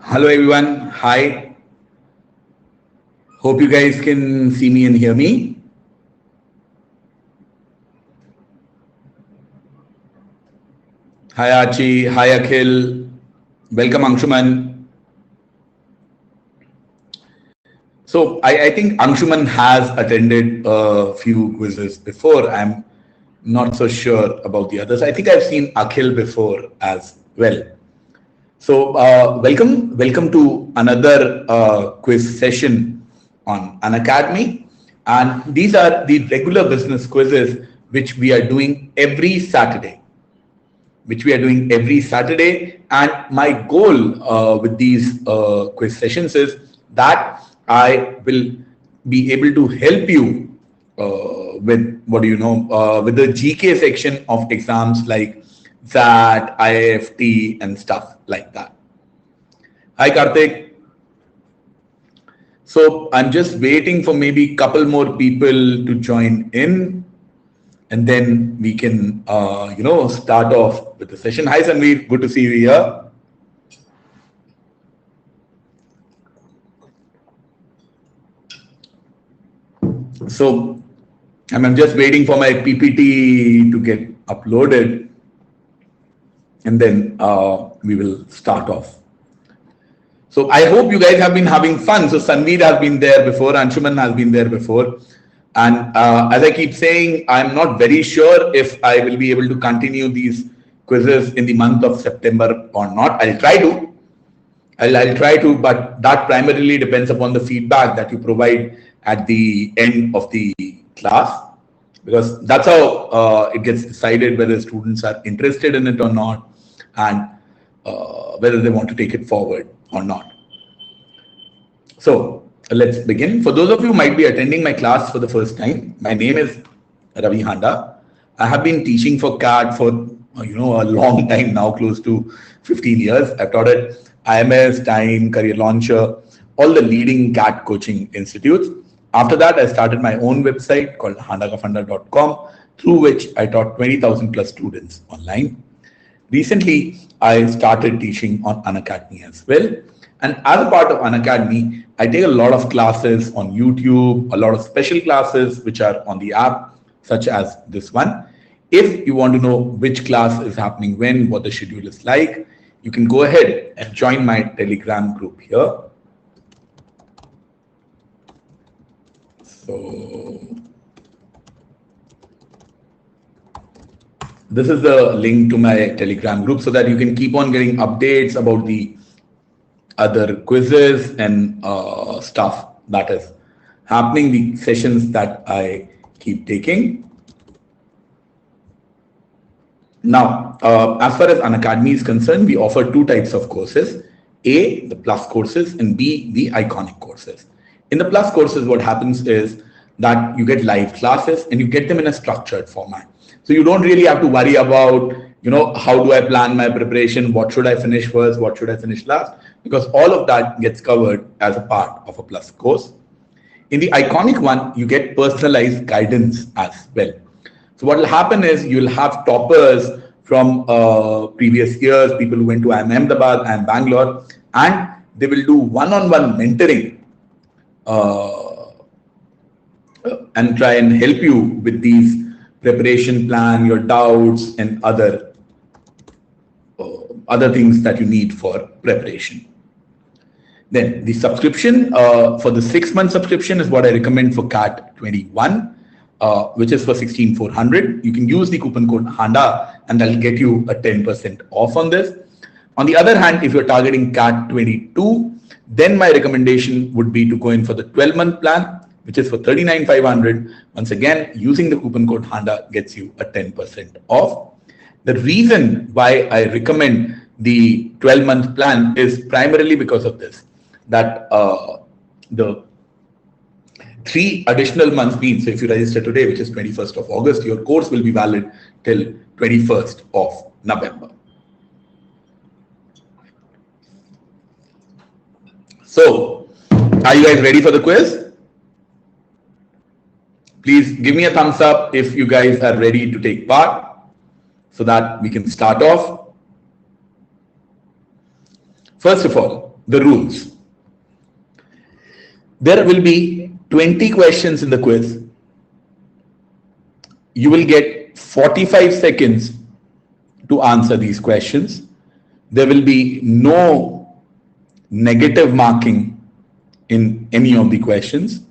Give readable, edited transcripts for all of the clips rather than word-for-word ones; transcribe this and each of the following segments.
Hello everyone. Hi. Hope you guys can see me and hear me. Hi Archie. Hi Akhil. Welcome Anshuman. So I think Anshuman has attended a few quizzes before. I'm not so sure about the others. I think I've seen Akhil before as well. So welcome to another quiz session on an academy, and these are the regular business quizzes which we are doing every Saturday. And my goal with these quiz sessions is that I will be able to help you with with the GK section of exams like that, IIFT, and stuff like that. Hi, Karthik. So I'm just waiting for maybe a couple more people to join in, and then we can, start off with the session. Hi, Sanveer. Good to see you here. So I'm just waiting for my PPT to get uploaded, and then we will start off. So I hope you guys have been having fun. So Sanveer has been there before, Anshuman has been there before. And as I keep saying, I'm not very sure if I will be able to continue these quizzes in the month of September or not. I'll try to. I'll try to, but that primarily depends upon the feedback that you provide at the end of the class, because that's how it gets decided whether students are interested in it or not, and whether they want to take it forward or not. So let's begin. For those of you who might be attending my class for the first time, my name is Ravi Handa. I have been teaching for CAT for a long time now, close to 15 years. I've taught at IMS, Time, Career Launcher, all the leading CAT coaching institutes. After that, I started my own website called handakafunda.com, through which I taught 20,000 plus students online. Recently, I started teaching on Unacademy as well. And as a part of Unacademy, I take a lot of classes on YouTube, a lot of special classes which are on the app, such as this one. If you want to know which class is happening when, what the schedule is like, you can go ahead and join my Telegram group here. So this is the link to my Telegram group so that you can keep on getting updates about the other quizzes and stuff that is happening, the sessions that I keep taking. Now, as far as Unacademy is concerned, we offer two types of courses: A, the plus courses, and B, the iconic courses. In the plus courses, what happens is that you get live classes and you get them in a structured format. So you don't really have to worry about, how do I plan my preparation? What should I finish first? What should I finish last? Because all of that gets covered as a part of a plus course. In the iconic one, you get personalized guidance as well. So what will happen is you'll have toppers from previous years, people who went to IIM Ahmedabad and Bangalore, and they will do one-on-one mentoring and try and help you with these preparation plan, your doubts, and other things that you need for preparation. Then the subscription for the 6-month subscription is what I recommend for CAT 21, which is for 16,400. You can use the coupon code HANDA and that'll get you a 10% off on this. On the other hand, if you're targeting CAT 22, then my recommendation would be to go in for the 12-month plan, which is for 39,500. Once again, using the coupon code HANDA gets you a 10% off. The reason why I recommend the 12-month plan is primarily because of this, that the 3 additional months means, so if you register today, which is 21st of August, your course will be valid till 21st of November. So, are you guys ready for the quiz? Please give me a thumbs up if you guys are ready to take part so that we can start off. First of all, the rules. There will be 20 questions in the quiz. You will get 45 seconds to answer these questions. There will be no negative marking in any of the questions.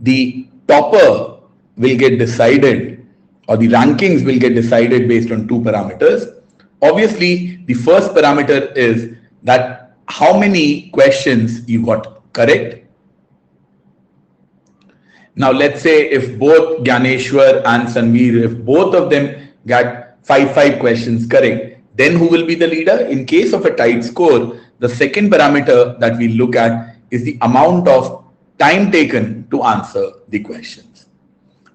The topper will get decided, or the rankings will get decided based on two parameters. Obviously, the first parameter is that how many questions you got correct. Now, let's say if both Gyaneshwar and Sanveer, if both of them got five questions correct, then who will be the leader? In case of a tight score, the second parameter that we look at is the amount of time taken to answer the questions.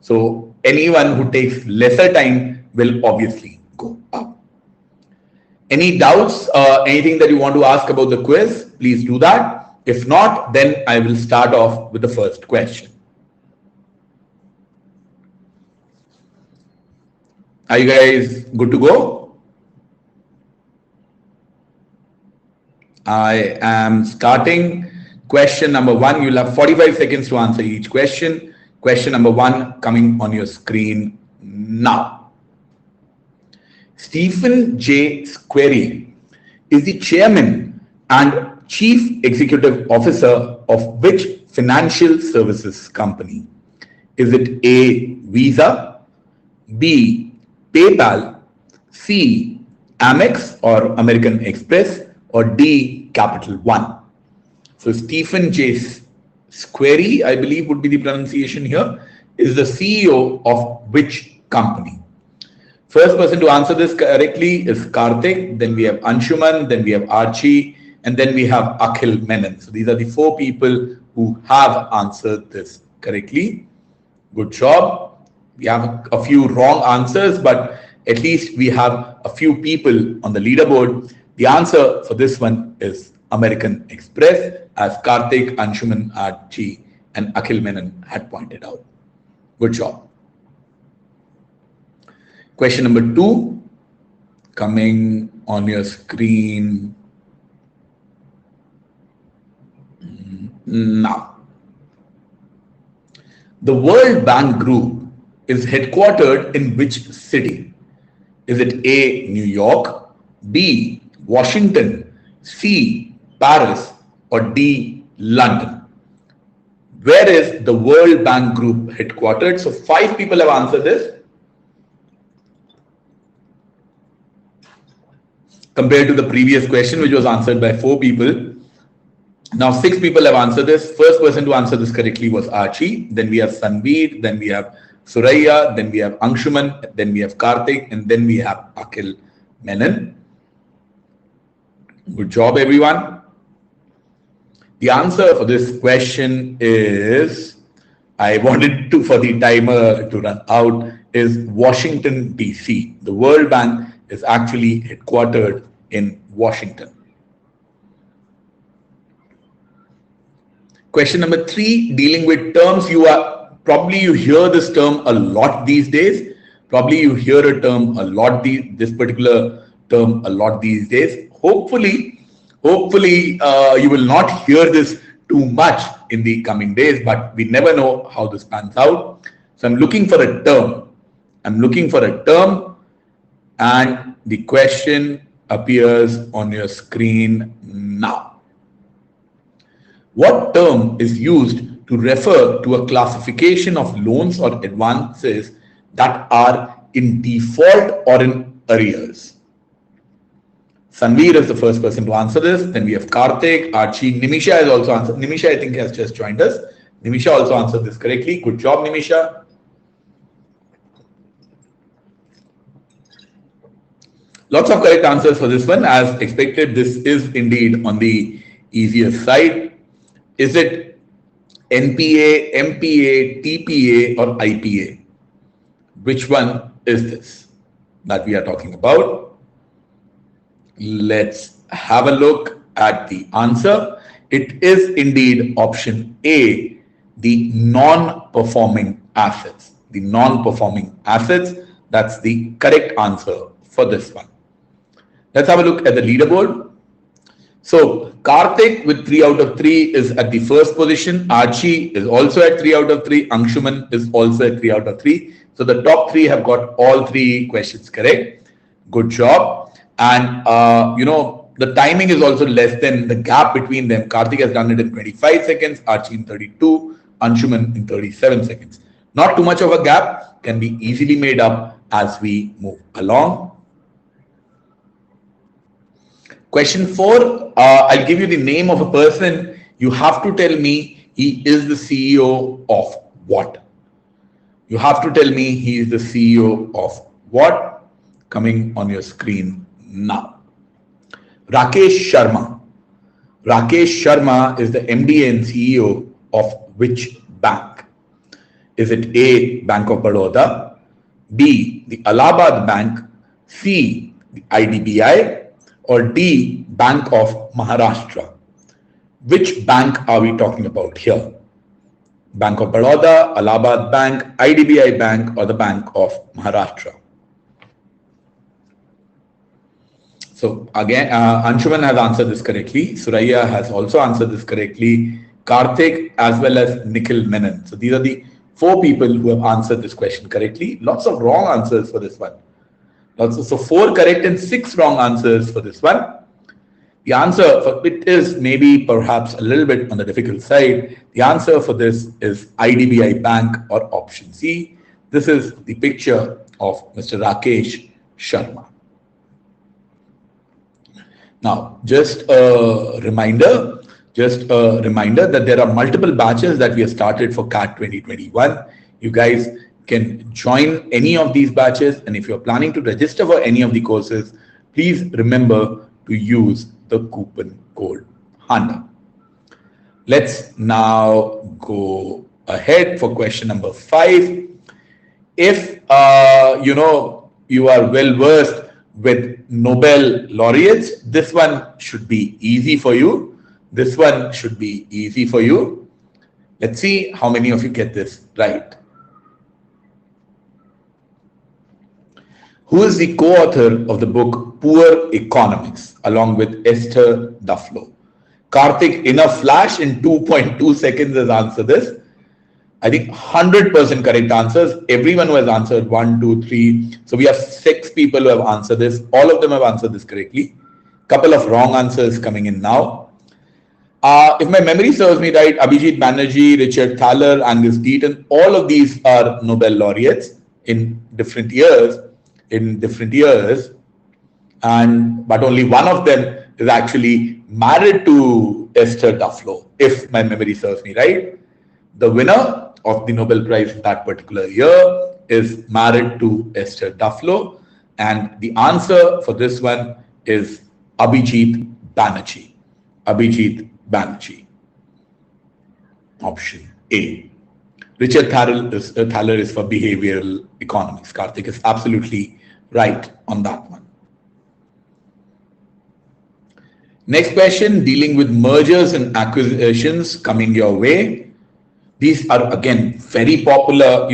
So anyone who takes lesser time will obviously go up. Any doubts, anything that you want to ask about the quiz, please do that. If not, then I will start off with the first question. Are you guys good to go? I am starting question number 1. You'll have 45 seconds to answer each question. Question number 1 coming on your screen now. Stephen J. Squeri is the chairman and chief executive officer of which financial services company? Is it A, Visa, B, PayPal, C, Amex or American Express, or D, Capital One? So Stephen J. Squeri, I believe would be the pronunciation here, is the CEO of which company? First person to answer this correctly is Karthik, then we have Anshuman, then we have Archie, and then we have Akhil Menon. So these are the 4 people who have answered this correctly. Good job. We have a few wrong answers, but at least we have a few people on the leaderboard. The answer for this one is American Express, as Karthik, Anshuman, Archie, and Akhil Menon had pointed out. Good job. Question number 2 coming on your screen now. The World Bank Group is headquartered in which city? Is it A, New York, B, Washington, C, Paris, or D, London? Where is the World Bank Group headquartered? So 5 people have answered this, compared to the previous question, which was answered by 4 people. Now 6 people have answered this. First person to answer this correctly was Archie. Then we have Sanveer. Then we have Suraya. Then we have Anshuman. Then we have Karthik. And then we have Akhil Menon. Good job, everyone. The answer for this question is, I wanted for the timer to run out, is Washington, D.C. The World Bank is actually headquartered in Washington. Question number 3, dealing with terms. You hear this term a lot these days. Probably you hear a term a lot, this particular term a lot these days. Hopefully you will not hear this too much in the coming days, but we never know how this pans out. So I'm looking for a term. And the question appears on your screen now. What term is used to refer to a classification of loans or advances that are in default or in arrears? Sanveer is the first person to answer this. Then we have Karthik, Archie, Nimisha has also answered. Nimisha, I think, has just joined us. Nimisha also answered this correctly. Good job, Nimisha. Lots of correct answers for this one. As expected, this is indeed on the easier side. Is it NPA, MPA, TPA, or IPA? Which one is this that we are talking about? Let's have a look at the answer. It is indeed option A, the non-performing assets. The non-performing assets, that's the correct answer for this one. Let's have a look at the leaderboard. So Karthik with 3 out of 3 is at the first position. Archie is also at 3 out of 3. Anshuman is also at 3 out of 3. So the top 3 have got all 3 questions correct. Good job. And the timing is also less than the gap between them. Karthik has done it in 25 seconds, Archie in 32, Anshuman in 37 seconds. Not too much of a gap, can be easily made up as we move along. Question 4, I'll give you the name of a person. You have to tell me he is the CEO of what. You have to tell me he is the CEO of what. Coming on your screen now. Rakesh Sharma. Rakesh Sharma is the MD and CEO of which bank? Is it A, Bank of Baroda, B, the Allahabad Bank, C, the IDBI, or D, Bank of Maharashtra? Which bank are we talking about here? Bank of Baroda, Allahabad Bank, IDBI Bank, or the Bank of Maharashtra? So again, Anshuman has answered this correctly. Suraya has also answered this correctly. Karthik as well as Nikhil Menon. So these are the 4 people who have answered this question correctly. Lots of wrong answers for this one. So 4 correct and 6 wrong answers for this one. The answer for it is maybe perhaps a little bit on the difficult side. The answer for this is IDBI Bank or option C. This is the picture of Mr. Rakesh Sharma. Now, just a reminder that there are multiple batches that we have started for CAT 2021. You guys can join any of these batches, and if you're planning to register for any of the courses, please remember to use the coupon code HANA. Let's now go ahead for question number 5. If you are well versed with Nobel laureates, this one should be easy for you. Let's see how many of you get this right. Who is the co-author of the book Poor Economics along with Esther Duflo? Karthik, in a flash, in 2.2 seconds, has answered this. I think 100% correct answers. Everyone who has answered 1, 2, 3. So we have 6 people who have answered this. All of them have answered this correctly. Couple of wrong answers coming in now. If my memory serves me right, Abhijit Banerjee, Richard Thaler, Angus Deaton, all of these are Nobel laureates in different years. But only one of them is actually married to Esther Duflo, if my memory serves me right. The winner of the Nobel Prize that particular year is married to Esther Duflo, and the answer for this one is Abhijit Banerjee. Option A. Richard Thaler is for behavioral economics. Karthik is absolutely right on that one. Next question, dealing with mergers and acquisitions, coming your way. These are again very popular.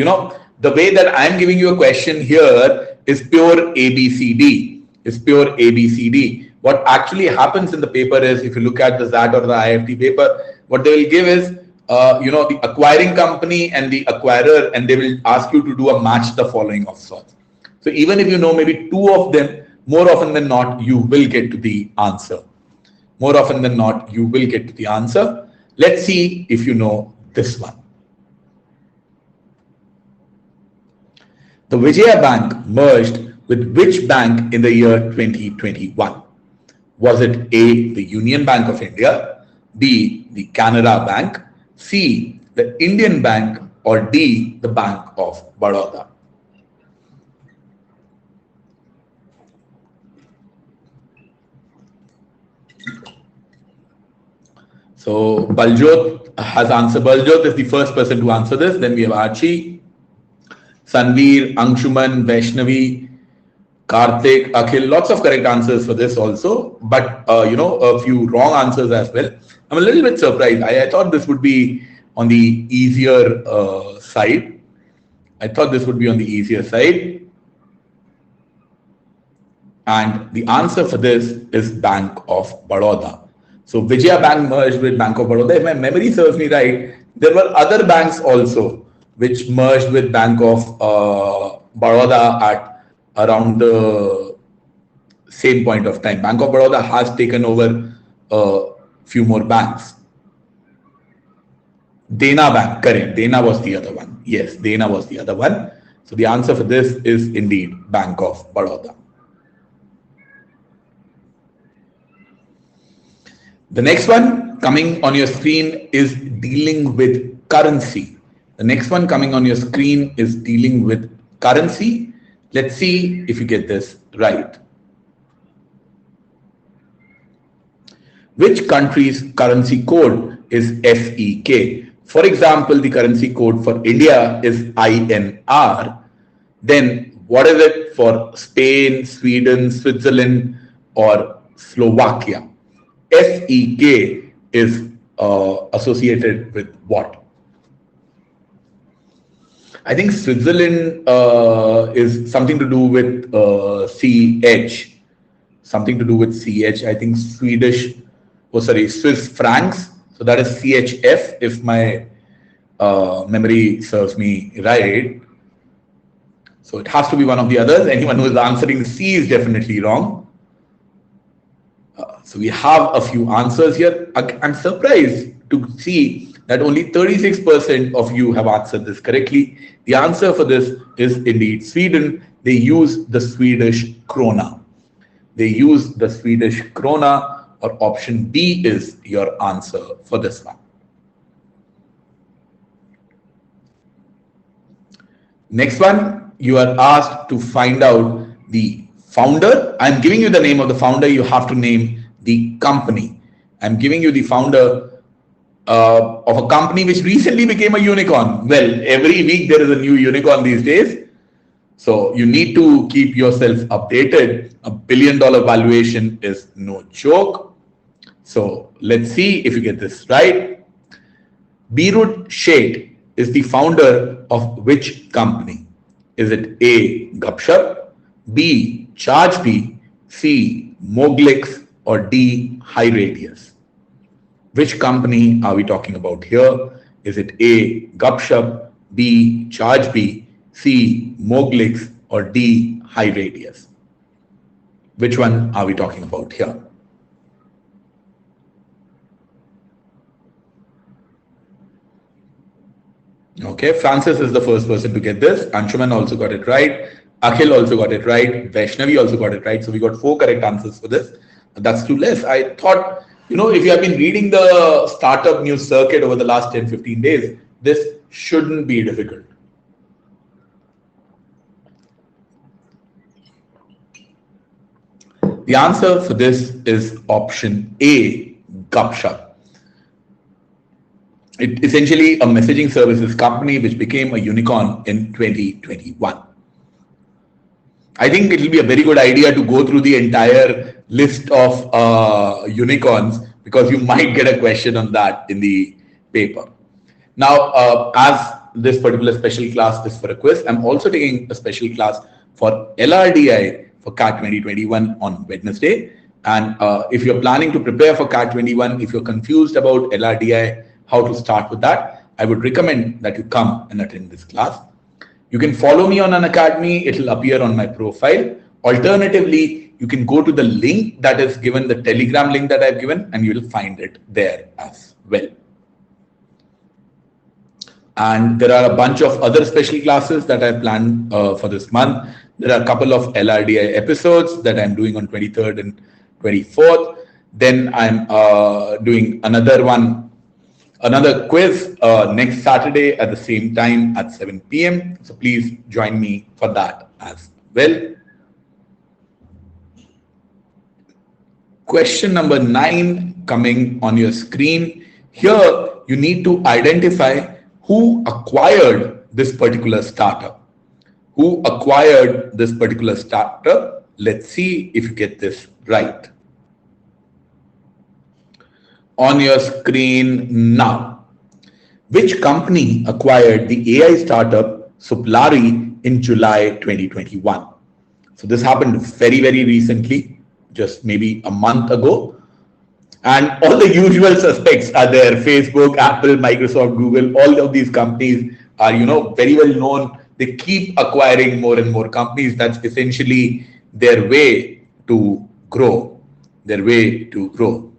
The way that I'm giving you a question here is pure ABCD. What actually happens in the paper is, if you look at the ZAT or the IFT paper, what they will give is, the acquiring company and the acquirer, and they will ask you to do a match the following of sorts. So even if you know maybe 2 of them, more often than not, you will get to the answer. Let's see if you know this one. The Vijaya Bank merged with which bank in the year 2021? Was it A, the Union Bank of India, B, the Canara Bank, C, the Indian Bank, or D, the Bank of Baroda? So Baljot has answered. Baljot is the first person to answer this. Then we have Archie, Sanveer, Anshuman, Vaishnavi, Karthik, Akhil. Lots of correct answers for this also, but a few wrong answers as well. I'm a little bit surprised. I thought this would be on the easier side. And the answer for this is Bank of Baroda. So Vijaya Bank merged with Bank of Baroda. If my memory serves me right, there were other banks also which merged with Bank of Baroda at around the same point of time. Bank of Baroda has taken over a few more banks. Dena Bank, correct. Dena was the other one. Yes, Dena was the other one. So the answer for this is indeed Bank of Baroda. The next one coming on your screen is dealing with currency. The next one coming on your screen is dealing with currency. Let's see if you get this right. Which country's currency code is SEK? For example, the currency code for India is INR. Then what is it for Spain, Sweden, Switzerland, or Slovakia? SEK is associated with what? I think Switzerland is something to do with CH. Something to do with CH. I think Swiss francs. So that is CHF, if my memory serves me right. So it has to be one of the others. Anyone who is answering C is definitely wrong. So we have a few answers here. I'm surprised to see that only 36% of you have answered this correctly. The answer for this is indeed Sweden. They use the Swedish krona. They use the Swedish krona, or option B is your answer for this one. Next one, you are asked to find out the founder. I'm giving you the name of the founder. You have to name the company. I'm giving you the founder of a company which recently became a unicorn. Well, every week there is a new unicorn these days. So you need to keep yourself updated. $1 billion valuation is no joke. So let's see if you get this right. Birut Sheth is the founder of which company? Is it A, Gupshup, B, ChargeBee, C, Moglix, or D, HighRadius? Which company are we talking about here? Is it A, Gupshup, B, ChargeBee, C, Moglix, or D, HighRadius? Which one are we talking about here? Okay, Francis is the first person to get this. Anshuman also got it right. Akhil also got it right. Vaishnavi also got it right. So we got 4 correct answers for this. That's too less. I thought, if you have been reading the startup news circuit over the last 10-15 days, this shouldn't be difficult. The answer for this is option A, Gupshup. It essentially a messaging services company which became a unicorn in 2021. I think it will be a very good idea to go through the entire list of unicorns, because you might get a question on that in the paper. Now, as this particular special class is for a quiz, I'm also taking a special class for LRDI for CAT 2021 on Wednesday. And if you're planning to prepare for CAT 21, if you're confused about LRDI, how to start with that, I would recommend that you come and attend this class. You can follow me on Unacademy. It will appear on my profile. Alternatively, you can go to the link that is given, the Telegram link that I've given, and you will find it there as well. And there are a bunch of other special classes that I planned for this month. There are a couple of LRDI episodes that I'm doing on 23rd and 24th. Then I'm doing another quiz next Saturday at the same time at 7 p.m. So please join me for that as well. Question number 9 coming on your screen. Here you need to identify who acquired this particular startup. Who acquired this particular startup? Let's see if you get this right. On your screen now. Which company acquired the AI startup Suplari in July 2021? So this happened very, very recently, just maybe a month ago. And all the usual suspects are there: Facebook, Apple, Microsoft, Google. All of these companies are, very well known. They keep acquiring more and more companies. That's essentially their way to grow. Their way to grow.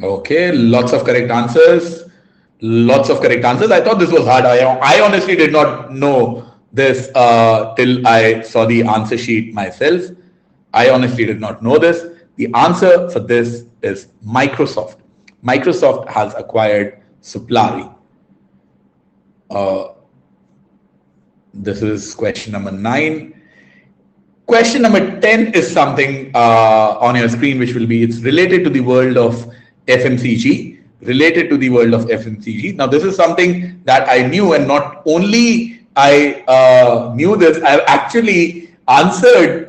Okay, lots of correct answers. Lots of correct answers. I thought this was hard. I honestly did not know this till I saw the answer sheet myself. I honestly did not know this. The answer for this is Microsoft. Microsoft has acquired Suplari. This is question number 9. Question number 10 is something on your screen, which will be, it's related to the world of FMCG, related to the world of FMCG. Now, this is something that I knew, and not only I knew this, I've actually answered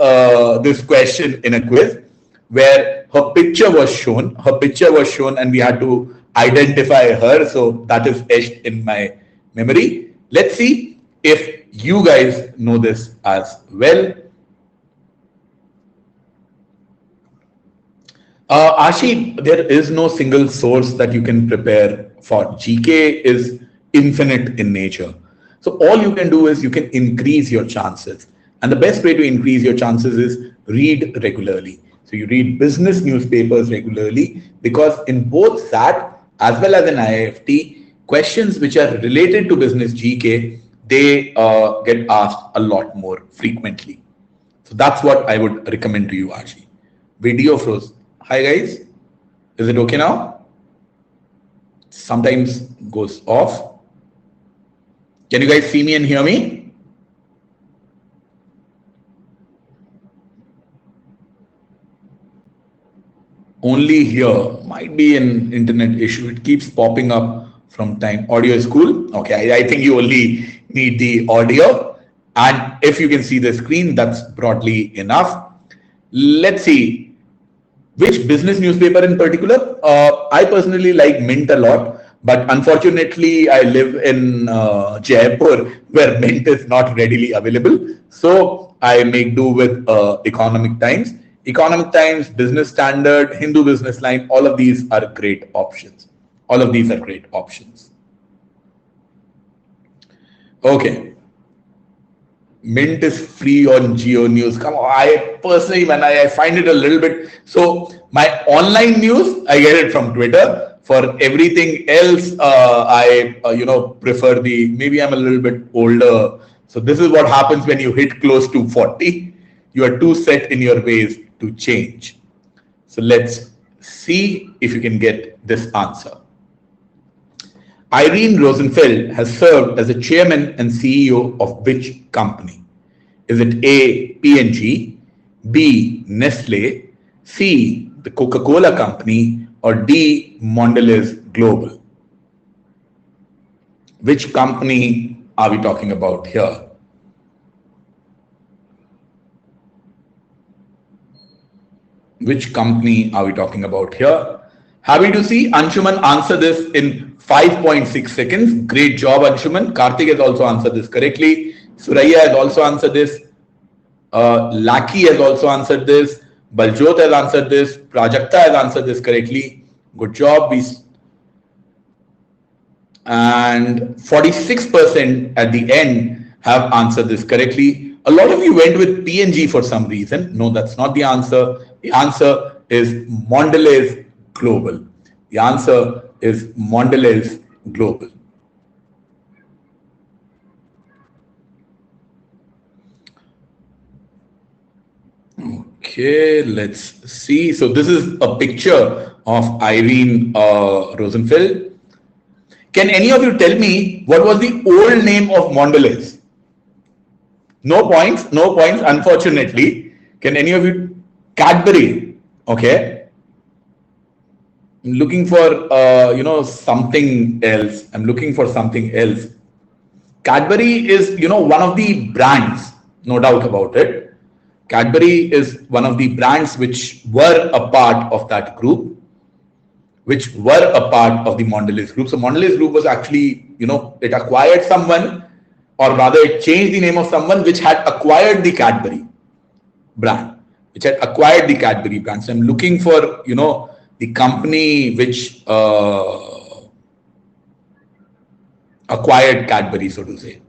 this question in a quiz where her picture was shown. Her picture was shown, and we had to identify her. So that is etched in my memory. Let's see if you guys know this as well. Ashi, there is no single source that you can prepare for. GK is infinite in nature. So all you can do is you can increase your chances. And the best way to increase your chances is read regularly. So you read business newspapers regularly, because in both that as well as in IIFT, questions which are related to business GK, they get asked a lot more frequently. So that's what I would recommend to you, Ashi. Video froze. Hi guys, is it okay now? Sometimes goes off. Can you guys see me and hear me? Only here, might be an internet issue. It keeps popping up from time. Audio is cool. Okay, I think you only need the audio. And if you can see the screen, that's broadly enough. Let's see. Which business newspaper in particular? I personally like Mint a lot, but unfortunately, I live in Jaipur, where Mint is not readily available. So I make do with Economic Times. Economic Times, Business Standard, Hindu Business Line, all of these are great options. All of these are great options. Okay. Mint is free on Geo News. Come on, I personally, man, I find it a little bit. So my online news, I get it from Twitter. For everything else, I prefer the. Maybe I'm a little bit older. So this is what happens when you hit close to 40. You are too set in your ways to change. So let's see if you can get this answer. Irene Rosenfeld has served as the chairman and CEO of which company? Is it A, P&G, B, Nestle, C, the Coca-Cola company, or D, Mondelez Global? Which company are we talking about here? Which company are we talking about here? Happy to see Anshuman answer this in 5.6 seconds. Great job, Anshuman. Karthik has also answered this correctly. Suraya has also answered this. Laki has also answered this. Baljot has answered this. Prajakta has answered this correctly. Good job. And 46% at the end have answered this correctly. A lot of you went with P&G for some reason. No, that's not the answer. The answer is Mondelez Global. The answer is Mondelez Global. Okay, let's see. So this is a picture of Irene Rosenfeld. Can any of you tell me what was the old name of Mondelez? No points, unfortunately. Can any of you? Cadbury. Okay. I'm looking for something else. Cadbury is one of the brands, no doubt about it. Cadbury is one of the brands which were a part of that group, which were a part of the Mondelez Group. So Mondelez Group was actually, it acquired someone, or rather it changed the name of someone which had acquired the Cadbury. brand, which had acquired the Cadbury brand. So I'm looking for, the company which acquired Cadbury, so to say.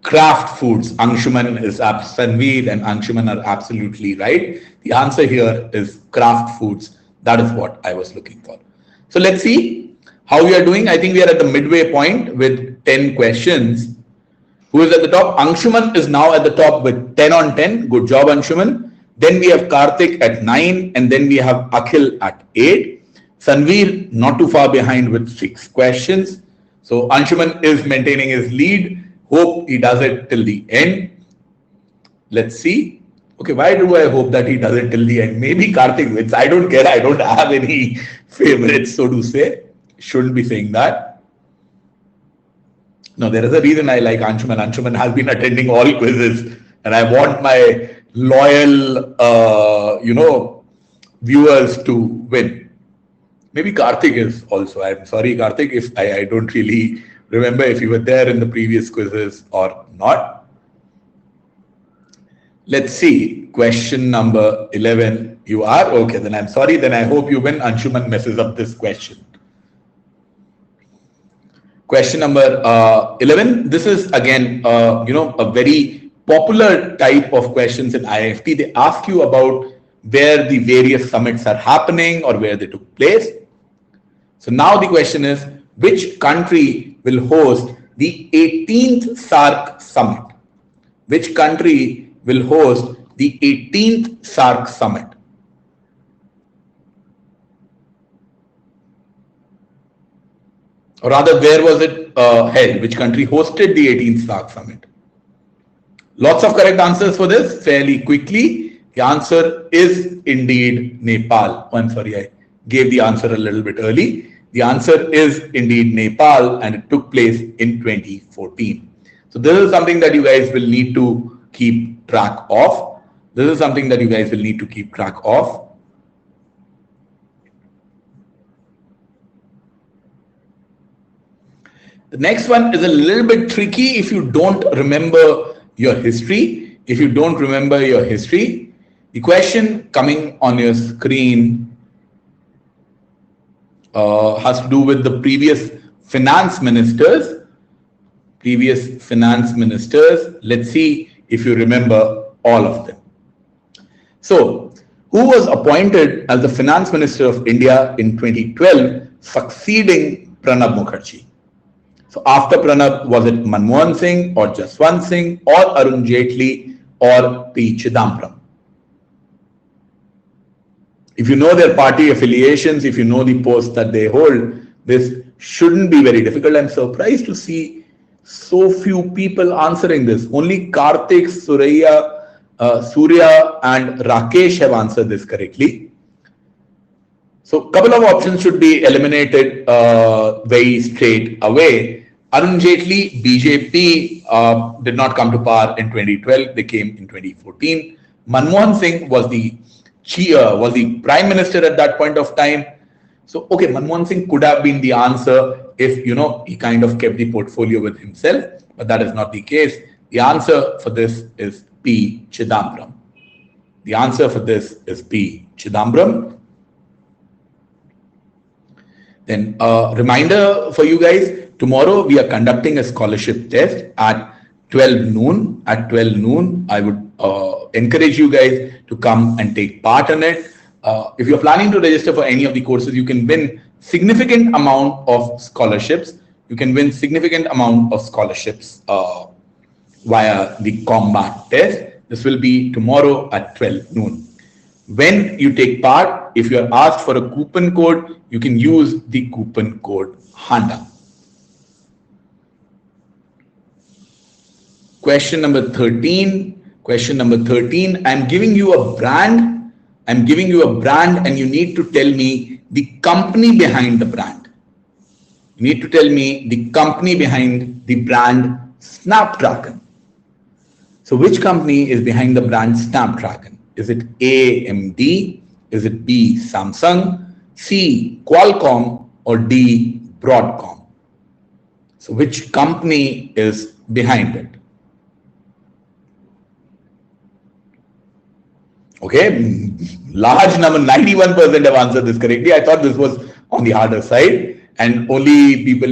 Kraft Foods, Anshuman is Sanveer and Anshuman are absolutely right. The answer here is Kraft Foods. That is what I was looking for. So let's see how we are doing. I think we are at the midway point with 10 questions. Who is at the top? Anshuman is now at the top with 10 on 10. Good job, Anshuman. Then we have Karthik at 9, and then we have Akhil at 8. Sanveer not too far behind with 6 questions. So Anshuman is maintaining his lead. Hope he does it till the end. Let's see. Okay, why do I hope that he does it till the end? Maybe Karthik wins. I don't care. I don't have any favorites, so to say. Shouldn't be saying that. No, there is a reason I like Anshuman. Anshuman has been attending all quizzes, and I want my loyal, viewers to win. Maybe Karthik is also. I'm sorry, Karthik, if I don't really remember if you were there in the previous quizzes or not. Let's see. Question number 11. You are? Okay, then I'm sorry. Then I hope you win. Anshuman messes up this question. Question number 11. This is again, a very popular type of questions in IIFT. They ask you about where the various summits are happening or where they took place. So now the question is, which country will host the 18th SAARC summit? Which country will host the 18th SAARC summit? Or rather, where was it held? Which country hosted the 18th SAARC summit? Lots of correct answers for this fairly quickly. The answer is indeed Nepal. Oh, I'm sorry, I gave the answer a little bit early. The answer is indeed Nepal, and it took place in 2014. So this is something that you guys will need to keep track of. The next one is a little bit tricky if you don't remember your history. The question coming on your screen has to do with the previous finance ministers. Let's see if you remember all of them. So, who was appointed as the finance minister of India in 2012, succeeding Pranab Mukherjee? So, after Pranab, was it Manmohan Singh or Jaswant Singh or Arun Jaitley or P. Chidambaram? If you know their party affiliations, if you know the posts that they hold, this shouldn't be very difficult. I'm surprised to see so few people answering this. Only Karthik, Surya, and Rakesh have answered this correctly. So a couple of options should be eliminated very straight away. Arun Jaitley, BJP did not come to power in 2012. They came in 2014. Manmohan Singh was the prime minister at that point of time. So, okay, Manmohan Singh could have been the answer if, he kind of kept the portfolio with himself, but that is not the case. The answer for this is P. Chidambaram. Then a reminder for you guys, tomorrow we are conducting a scholarship test at 12 noon. I would encourage you guys to come and take part in it. If you're planning to register for any of the courses, you can win significant amount of scholarships. Via the combat test. This will be tomorrow at 12 noon. When you take part, if you are asked for a coupon code, you can use the coupon code HANDA. Question number 13. I'm giving you a brand and you need to tell me the company behind the brand. You need to tell me the company behind the brand Snapdragon. So which company is behind the brand Snapdragon? Is it A, AMD? Is it B, Samsung? C, Qualcomm? Or D, Broadcom? So which company is behind it? Okay, large number, 91% have answered this correctly. I thought this was on the harder side, and only people,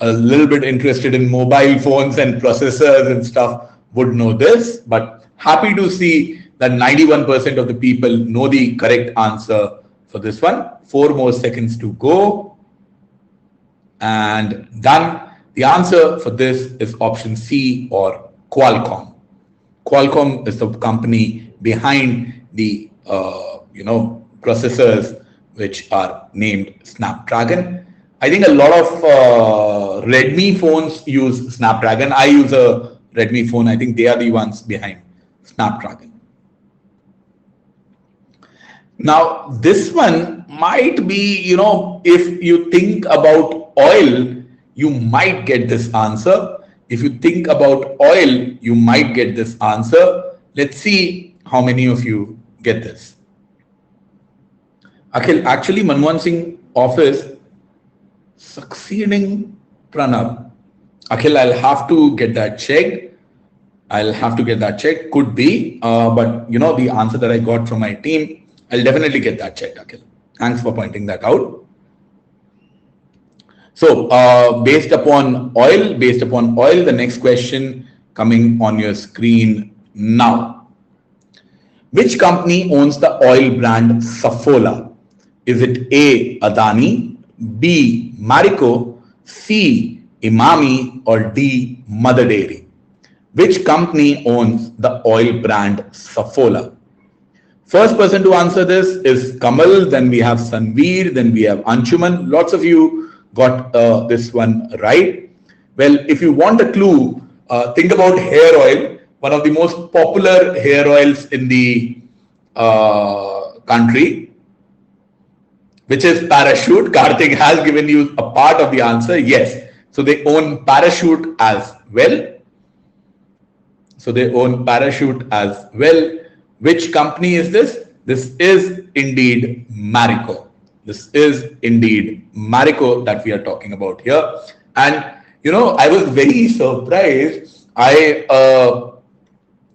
a little bit interested in mobile phones and processors and stuff would know this. But happy to see that 91% of the people know the correct answer for this one. 4 more seconds to go. And done. The answer for this is option C, or Qualcomm. Qualcomm is the company behind the processors which are named Snapdragon. I think a lot of Redmi phones use Snapdragon. I use a Redmi phone. I think they are the ones behind Snapdragon. Now, this one might be, if you think about oil, you might get this answer. If you think about oil, you might get this answer. Let's see how many of you get this. Akhil, actually, Manmohan Singh office succeeding Pranav. Akhil, I'll have to get that checked. Could be, but the answer that I got from my team, I'll definitely get that checked, Akhil. Thanks for pointing that out. So, based upon oil, the next question coming on your screen now. Which company owns the oil brand Saffola? Is it A, Adani, B, Marico, C, Imami, or D, Mother Dairy? Which company owns the oil brand Saffola? First person to answer this is Kamal, then we have Sanveer, then we have Anshuman. Lots of you got this one right. Well, if you want a clue, think about hair oil, one of the most popular hair oils in the country, which is Parachute. Karthik has given you a part of the answer. Yes. So they own Parachute as well. Which company is this? This is indeed Marico. That we are talking about here. And, I was very surprised. I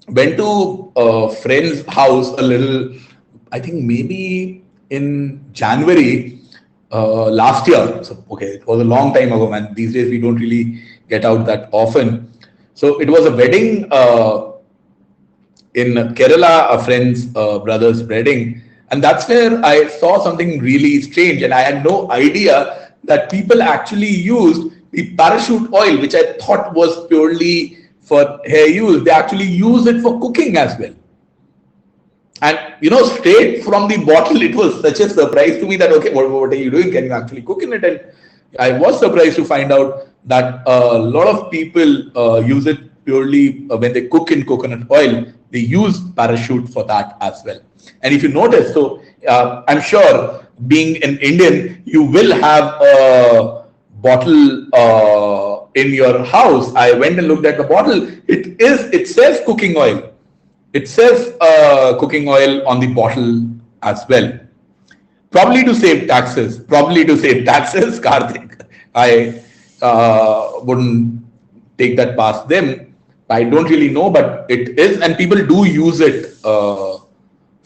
went to a friend's house I think maybe in January last year. So, okay, it was a long time ago, man. These days we don't really get out that often. So it was a wedding in Kerala, a friend's brother's wedding. And that's where I saw something really strange. And I had no idea that people actually used the Parachute oil, which I thought was purely for hair use. They actually use it for cooking as well. And, straight from the bottle, it was such a surprise to me that, okay, what are you doing? Can you actually cook in it? And I was surprised to find out that a lot of people use it purely when they cook in coconut oil. They use Parachute for that as well. And if you notice, so I'm sure being an Indian, you will have a bottle in your house. I went and looked at the bottle. It says cooking oil. It says cooking oil on the bottle as well. Probably to save taxes, Karthik. I wouldn't take that past them. I don't really know, but it is, and people do use it for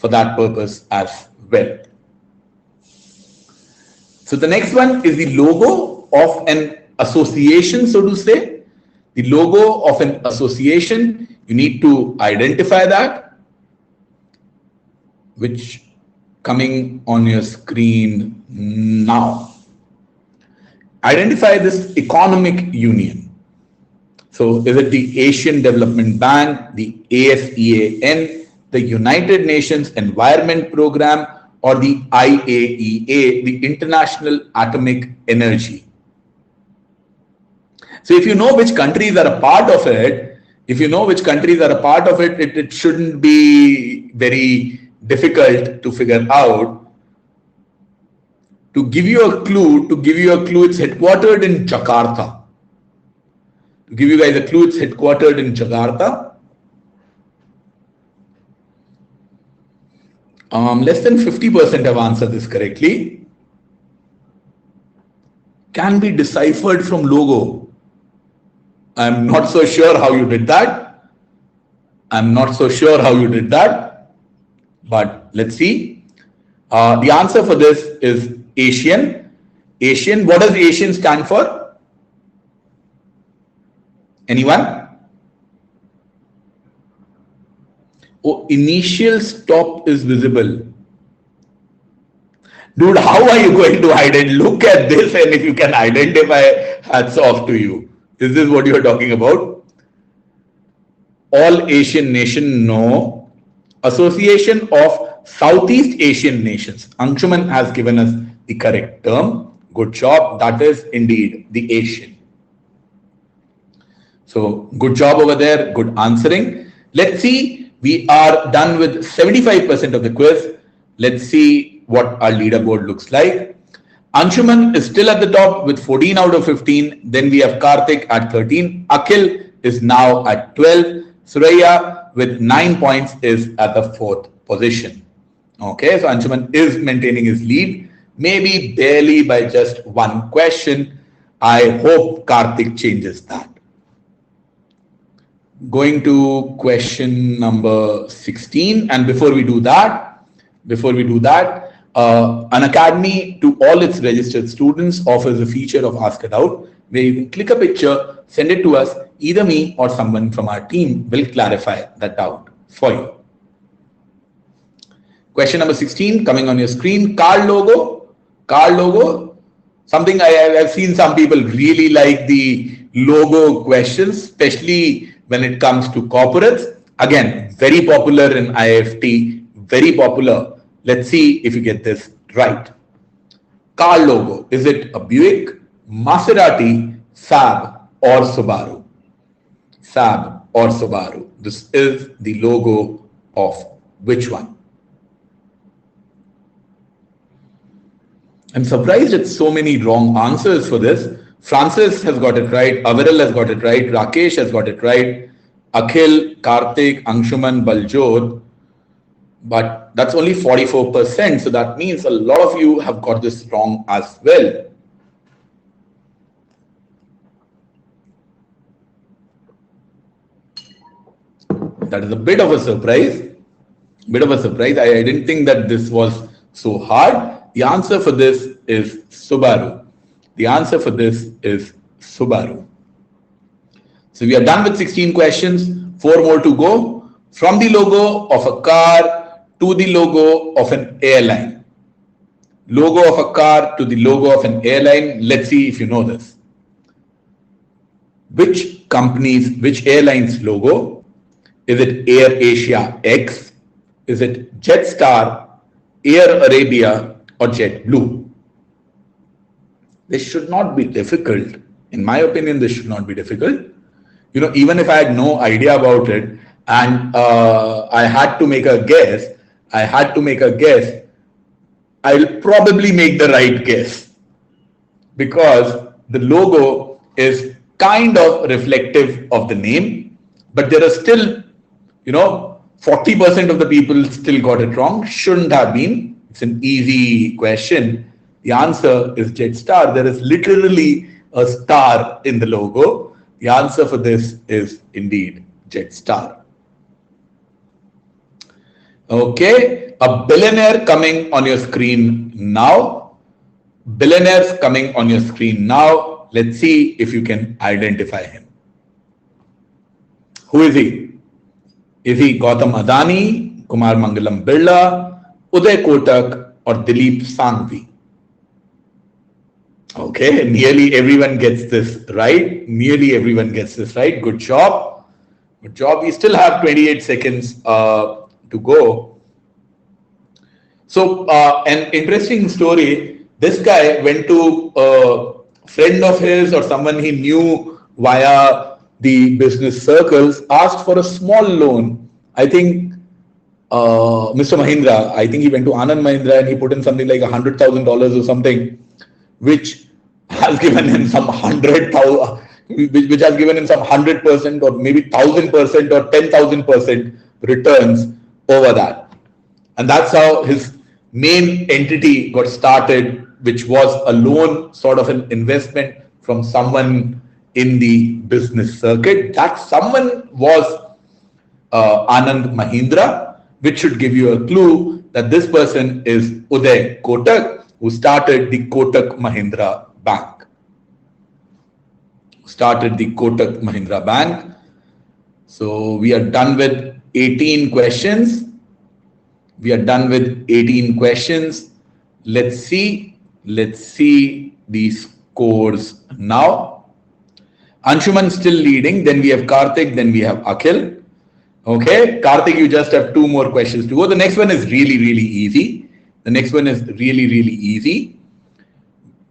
that purpose as well. So the next one is the logo of an association, so to say. The logo of an association, you need to identify that, which coming on your screen now. Identify this economic union. So is it the Asian Development Bank, the ASEAN, the United Nations Environment Program, or the IAEA, the International Atomic Energy? So if you know which countries are a part of it, it shouldn't be very difficult to figure out. To give you a clue, it's headquartered in Jakarta. To give you guys a clue, it's headquartered in Jakarta. Less than 50% have answered this correctly. Can be deciphered from logo. I'm not so sure how you did that. but let's see. The answer for this is Asian. Asian, what does Asian stand for? Anyone? Oh, initial stop is visible. Dude, how are you going to hide it? Look at this, and if you can identify, hats off to you. Is this what you're talking about? All Asian nation, no. Association of Southeast Asian nations. Anshuman has given us the correct term. Good job. That is indeed the Asian. So good job over there. Good answering. Let's see. We are done with 75% of the quiz. Let's see what our leaderboard looks like. Anshuman is still at the top with 14 out of 15. Then we have Karthik at 13. Akhil is now at 12. Suraya with 9 points is at the 4th position. Okay, so Anshuman is maintaining his lead, maybe barely by just one question. I hope Karthik changes that. Going to question number 16, and before we do that, Unacademy to all its registered students offers a feature of Ask a Doubt where you can click a picture, send it to us. Either me or someone from our team will clarify that doubt for you. Question number 16 coming on your screen. Car logo. Something I've seen some people really like the logo questions, especially when it comes to corporates. Again, very popular in IFT, very popular. Let's see if you get this right. Car logo. Is it a Buick, Maserati, Saab, or Subaru? Saab or Subaru. This is the logo of which one? I'm surprised at so many wrong answers for this. Francis has got it right. Aviral has got it right. Rakesh has got it right. Akhil, Karthik, Anshuman, Baljot. But that's only 44%. So that means a lot of you have got this wrong as well. That is a bit of a surprise. I didn't think that this was so hard. The answer for this is Subaru. So we are done with 16 questions. 4 more to go. From the logo of a car to the logo of an airline. Logo of a car to the logo of an airline. Let's see if you know this. Which airline's logo? Is it Air Asia X? Is it Jetstar, Air Arabia, or JetBlue? This should not be difficult. In my opinion, this should not be difficult. You know, even if I had no idea about it and I had to make a guess, I'll probably make the right guess because the logo is kind of reflective of the name, but there are still 40% of the people still got it wrong. Shouldn't have been. It's an easy question. The answer is Jetstar. There is literally a star in the logo. The answer for this is indeed Jetstar. Okay, a billionaire coming on your screen now. Billionaires coming on your screen now. Let's see if you can identify him. Who is he? Is he Gautam Adani, Kumar Mangalam Birla, Uday Kotak, or Dilip Sangvi? Okay, nearly everyone gets this right. Good job. We still have 28 seconds to go. So, an interesting story. This guy went to a friend of his or someone he knew via the business circles, asked for a small loan. I think Mr. Mahindra, I think he went to Anand Mahindra and he put in something like $100,000 or something, which has given him some 100,000, which has given him some 100% or maybe 1,000% or 10,000% returns over that. And that's how his main entity got started, which was a loan, sort of an investment from someone in the business circuit. That someone was Anand Mahindra. which should give you a clue that this person is Uday Kotak, who started the Kotak Mahindra Bank. So we are done with 18 questions. Let's see the scores now. Anshuman still leading. Then we have Karthik. Then we have Akhil. Okay, Karthik, you just have 2 more questions to go. The next one is really easy.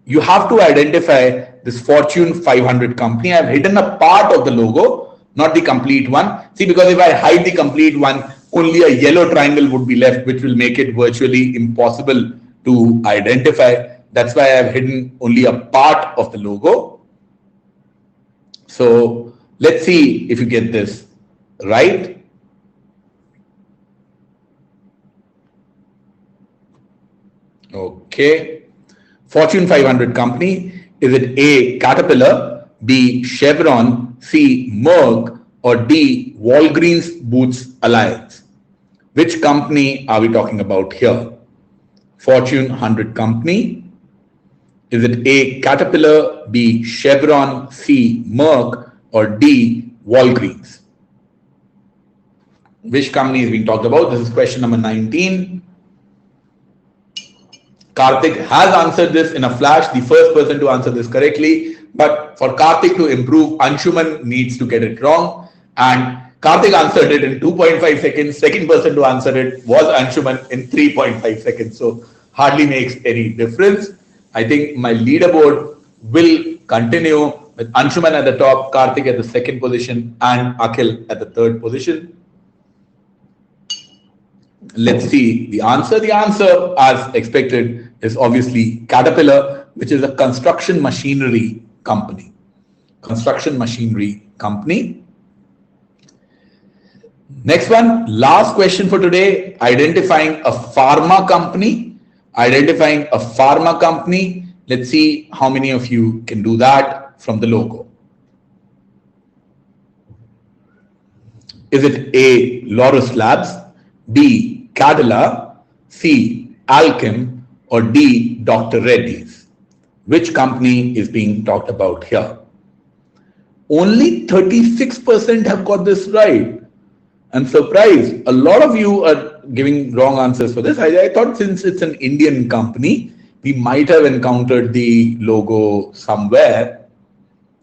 You have to identify this Fortune 500 company. I've hidden a part of the logo, not the complete one. See, because if I hide the complete one, only a yellow triangle would be left, which will make it virtually impossible to identify. That's why I've hidden only a part of the logo. So let's see if you get this right. Okay. Fortune 500 company. Is it A, Caterpillar, B, Chevron, C, Merck, or D, Walgreens Boots Alliance? Which company are we talking about here? Fortune 100 company. Is it A, Caterpillar, B, Chevron, C, Merck, or D, Walgreens? Which company is being talked about? This is question number 19. Karthik has answered this in a flash, the first person to answer this correctly. But for Karthik to improve, Anshuman needs to get it wrong. And Karthik answered it in 2.5 seconds. Second person to answer it was Anshuman in 3.5 seconds. So hardly makes any difference. I think my leaderboard will continue with Anshuman at the top, Karthik at the second position, and Akhil at the third position. Let's see the answer. The answer, as expected, is obviously Caterpillar, which is a construction machinery company. Next one, last question for today, identifying a pharma company. Let's see how many of you can do that from the logo. Is it A, Laurus Labs, B, Cadila, C, Alchem, or D, Dr. Reddy's? Which company is being talked about here? Only 36% have got this right. I'm surprised. A lot of you are giving wrong answers for this. I thought since it's an Indian company, we might have encountered the logo somewhere.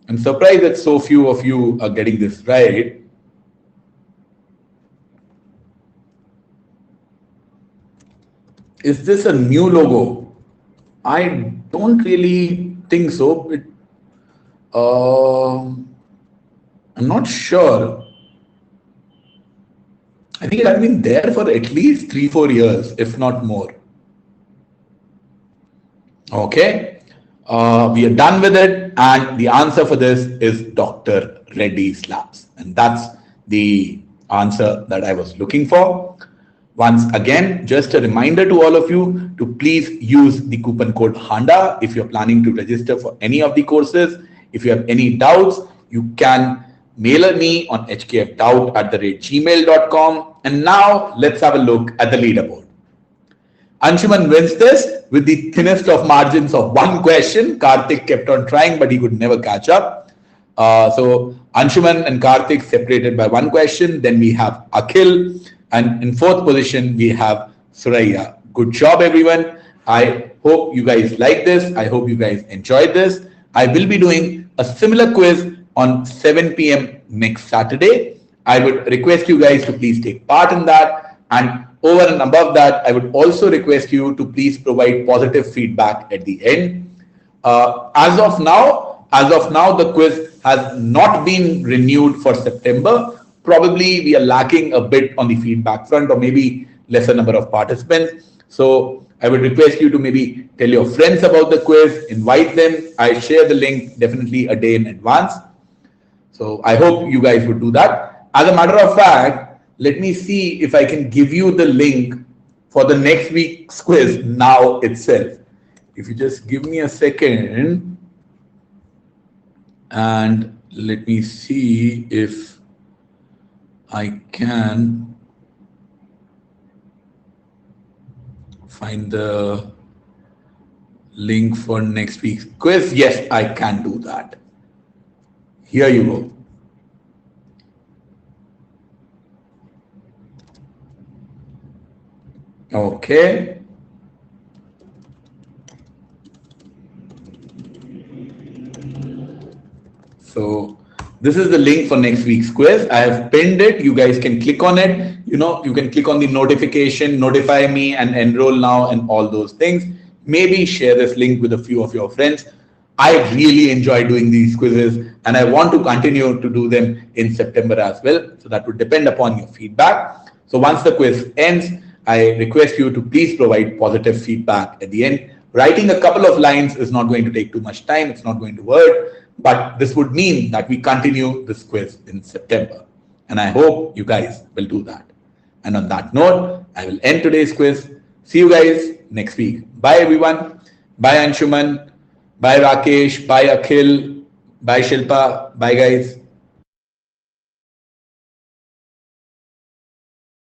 I'm surprised that so few of you are getting this right. Is this a new logo? I don't really think so. I'm not sure. I think it has been there for at least 3-4 years, if not more. Okay, we are done with it, and the answer for this is Dr. Reddy's Labs, and that's the answer that I was looking for. Once again, just a reminder to all of you to please use the coupon code HANDA if you're planning to register for any of the courses. If you have any doubts, you can mail me on hkfdoubt@gmail.com. And now let's have a look at the leaderboard. Anshuman wins this with the thinnest of margins of 1 question. Karthik kept on trying, but he could never catch up. So Anshuman and Karthik separated by 1 question. Then we have Akhil. And in 4th position, we have Suraya. Good job, everyone. I hope you guys like this. I hope you guys enjoyed this. I will be doing a similar quiz on 7 p.m. next Saturday. I would request you guys to please take part in that. And over and above that, I would also request you to please provide positive feedback at the end. As of now, the quiz has not been renewed for September. Probably we are lacking a bit on the feedback front, or maybe lesser number of participants. So I would request you to maybe tell your friends about the quiz, invite them. I share the link definitely a day in advance. So I hope you guys would do that. As a matter of fact, let me see if I can give you the link for the next week's quiz now itself. If you just give me a second, and let me see if I can find the link for next week's quiz. Yes, I can do that. Here you go. Okay. So this is the link for next week's quiz. I have pinned it. You guys can click on it. You can click on the notification, notify me and enroll now and all those things. Maybe share this link with a few of your friends. I really enjoy doing these quizzes and I want to continue to do them in September as well. So that would depend upon your feedback. So once the quiz ends, I request you to please provide positive feedback at the end. Writing a couple of lines is not going to take too much time. It's not going to Word, but this would mean that we continue this quiz in September. And I hope you guys will do that. And on that note, I will end today's quiz. See you guys next week. Bye everyone. Bye Anshuman. Bye Rakesh. Bye Akhil. Bye Shilpa. Bye guys.